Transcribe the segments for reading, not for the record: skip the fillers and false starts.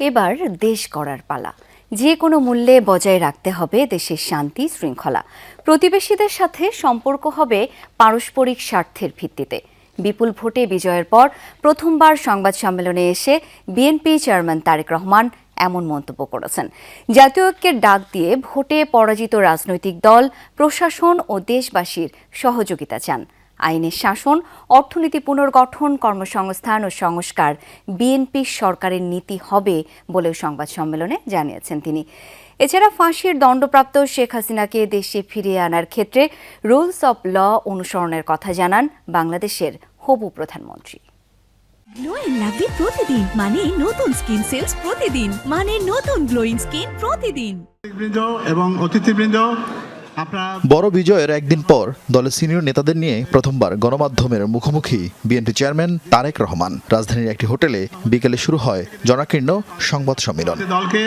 এবার দেশ গড়ার পালা। যে কোনো মূল্যে বজায় রাখতে হবে দেশের শান্তি শৃঙ্খলা। প্রতিবেশীদের সাথে সম্পর্ক হবে পারস্পরিক স্বার্থের ভিত্তিতে। বিপুল ভোটে বিজয়ের পর প্রথমবার সংবাদ সম্মেলনে এসে বিএনপি চেয়ারম্যান তারেক রহমান এমন মন্তব্য করেছেন। জাতীয় ঐক্যের ডাক দিয়ে ভোটে পরাজিত রাজনৈতিক দল, প্রশাসন ও দেশবাসীর সহযোগিতা চান। আইনের শাসন, অর্থনীতি পুনর্গঠন, কর্মসংস্থান ও সংস্কার বিএনপি সরকারের নীতি হবে বলেও সংবাদ সম্মেলনে জানিয়েছেন তিনি। এছাড়া ফাঁসির দণ্ডপ্রাপ্ত শেখ হাসিনাকে দেশে ফিরিয়ে আনার ক্ষেত্রে রুলস অব ল অনুসরণের কথা জানান বাংলাদেশের হবু প্রধানমন্ত্রী। গ্লোয়িং লাভলি প্রতিদিন মানে নতুন স্কিন সেলস প্রতিদিন মানে নতুন গ্লোয়িং স্কিন প্রতিদিন। এবং অতিথিবৃন্দ, বড় বিজয়ের একদিন পর দলের সিনিয়র নেতাদের নিয়ে প্রথমবার গণমাধ্যমের মুখোমুখি বিএনপি চেয়ারম্যান তারেক রহমান। রাজধানীর একটি হোটেলে বিকেলে শুরু হয় জনাকীর্ণ সংবাদ সম্মেলন। দলকে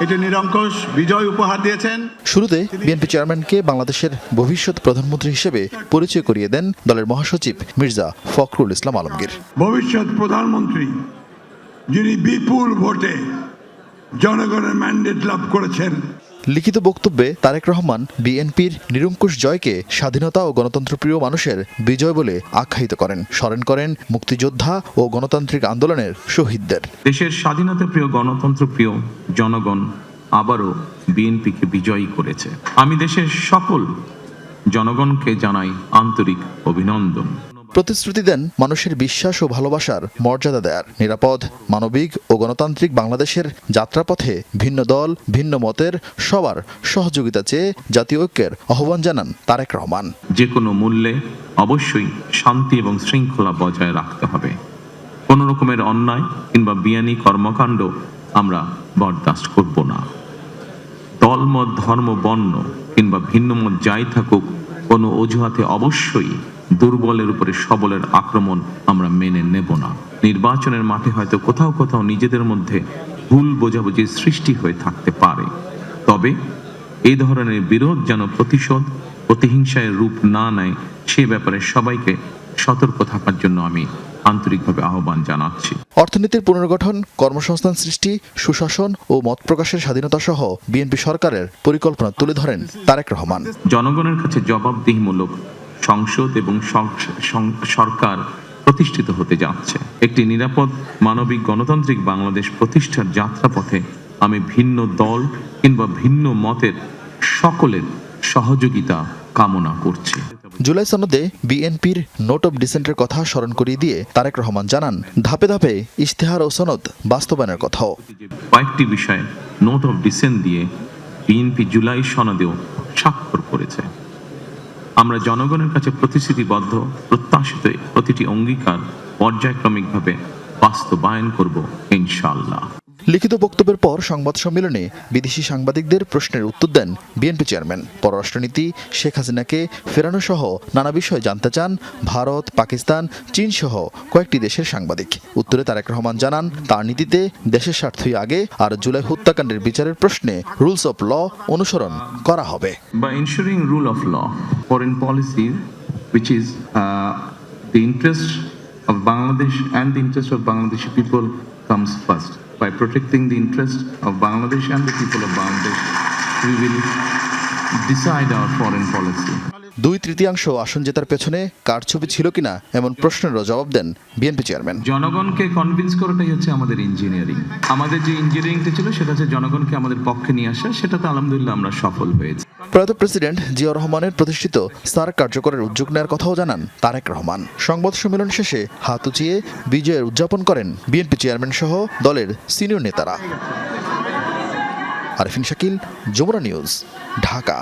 এটি নিরঙ্কুশ বিজয় উপহার দিয়েছেন। শুরুতে বিএনপি চেয়ারম্যানকে বাংলাদেশের ভবিষ্যৎ প্রধানমন্ত্রী হিসেবে পরিচয় করিয়ে দেন দলের মহাসচিব মির্জা ফখরুল ইসলাম আলমগীর। ভবিষ্যৎ প্রধানমন্ত্রী যিনি বিপুল ভোটে জনগণের ম্যান্ডেট লাভ করেছেন। লিখিত বক্তব্যে তারেক রহমান বিএনপির নিরঙ্কুশ জয়কে স্বাধীনতা ও গণতন্ত্রপ্রিয় মানুষের বিজয় বলে আখ্যায়িত করেন। স্মরণ করেন মুক্তিযোদ্ধা ও গণতান্ত্রিক আন্দোলনের শহীদদের। দেশের স্বাধীনতাপ্রিয় গণতন্ত্রপ্রিয় জনগণ আবারও বিএনপিকে বিজয়ী করেছে। আমি দেশের সকল জনগণকে জানাই আন্তরিক অভিনন্দন। প্রতিশ্রুতি দেন মানুষের বিশ্বাস ও ভালোবাসার মর্যাদা দেয়ার, নিরাপদ, মানবিক ও গণতান্ত্রিক বাংলাদেশের যাত্রাপথে ভিন্ন দল, ভিন্ন মতের সবার সহযোগিতা চেয়ে জাতীয় ঐক্যের আহ্বান জানান তারেক রহমান। যে কোনো মূল্যে অবশ্যই শান্তি এবং শৃঙ্খলা বজায় রাখতে হবে। কোনো রকমের অন্যায় কিংবা বিয়ানি কর্মকাণ্ড আমরা বরদাস্ত করব না। দলমত, ধর্ম, বর্ণ কিংবা ভিন্ন মত যাই থাকুক, কোনো অজুহাতে অবশ্যই দুর্বলের উপরে সবলের আক্রমণ আমরা মেনে নেব না। নির্বাচনের মাঠে হয়তো কোথাও কোথাও নিজেদের মধ্যে ভুল বোঝাবুঝির সৃষ্টি হয়ে থাকতে পারে, তবে এই ধরনের বিরোধ যেন প্রতিহিংসায় রূপ না নেয় সে ব্যাপারে সবাইকে সতর্ক থাকার জন্য আমি আন্তরিকভাবে আহ্বান জানাচ্ছি। অর্থনীতির পুনর্গঠন, কর্মসংস্থান সৃষ্টি, সুশাসন ও মত প্রকাশের স্বাধীনতা সহ বিএনপি সরকারের পরিকল্পনা তুলে ধরেন তারেক রহমান। জনগণের কাছে জবাবদিহিমূলক সংসদ এবং সরকার প্রতিষ্ঠিত হতে যাচ্ছে। একটি নিরাপদ, মানবিক, গণতান্ত্রিক বাংলাদেশ প্রতিষ্ঠার যাত্রাপথে আমি ভিন্ন দল কিংবা ভিন্ন মতের সকলের সহযোগিতা কামনা করছি। জুলাই সনদে বিএনপির নোট অব ডিসেন্টের কথা স্মরণ করিয়ে দিয়ে তারেক রহমান জানান, ধাপে ধাপে ইশতেহার ও সনদ বাস্তবায়নের কথাও। কয়েকটি বিষয়ে নোট অব ডিসেন্ট দিয়ে বিএনপি জুলাই সনদেও স্বাক্ষর করেছে। আমরা জনগণের কাছে প্রতিশ্রুতিবদ্ধ, প্রত্যাশিত প্রতিটি অঙ্গীকার পর্যায়ক্রমিকভাবে বাস্তবায়ন করব ইনশাআল্লাহ। লিখিত বক্তব্যের পর সংবাদ সম্মেলনে বিদেশি সাংবাদিকদের প্রশ্নের উত্তর দেন বিএনপি চেয়ারম্যান। পররাষ্ট্রনীতি, শেখ হাসিনাকে ফেরানো সহ নানা বিষয় জানতে চান ভারত, পাকিস্তান, চীন সহ কয়েকটি দেশের সাংবাদিক। উত্তরে তারেক রহমান জানান, তার নীতিতে দেশের স্বার্থই আগে, আর জুলাই হত্যাকাণ্ডের বিচারের প্রশ্নে রুলস অফ ল অনুসরণ করা হবে। By ensuring rule of law, foreign policy which is the interest of Bangladesh and the interest of Bangladeshi people comes first. By protecting the interest of Bangladesh and the people of Bangladesh, we will decide our foreign policy. 2/3 আসন জেতার পেছনে কার ছবি ছিল কিনা এমন প্রশ্নেরও জবাব দেন BNP chairman. জনগণকে convince করাটাই হচ্ছে আমাদের ইঞ্জিনিয়ারিং। আমাদের যে ইঞ্জিনিয়ারিংটা ছিল সেটা হচ্ছে জনগণকে আমাদের পক্ষে নিয়ে আসা, সেটাতে আলহামদুলিল্লাহ আমরা সফল হয়েছি। প্রয়াত প্রেসিডেন্ট জিয়া রহমানের প্রতিষ্ঠিত স্যার কার্যকরের উদ্যোগ নেওয়ার কথাও জানান তারেক রহমান। সংবাদ সম্মেলন শেষে হাত উঁচিয়ে বিজয়ের উদযাপন করেন বিএনপি চেয়ারম্যান সহ দলের সিনিয়র নেতারা। আরিফিন শাকিল, যমুনা নিউজ, ঢাকা।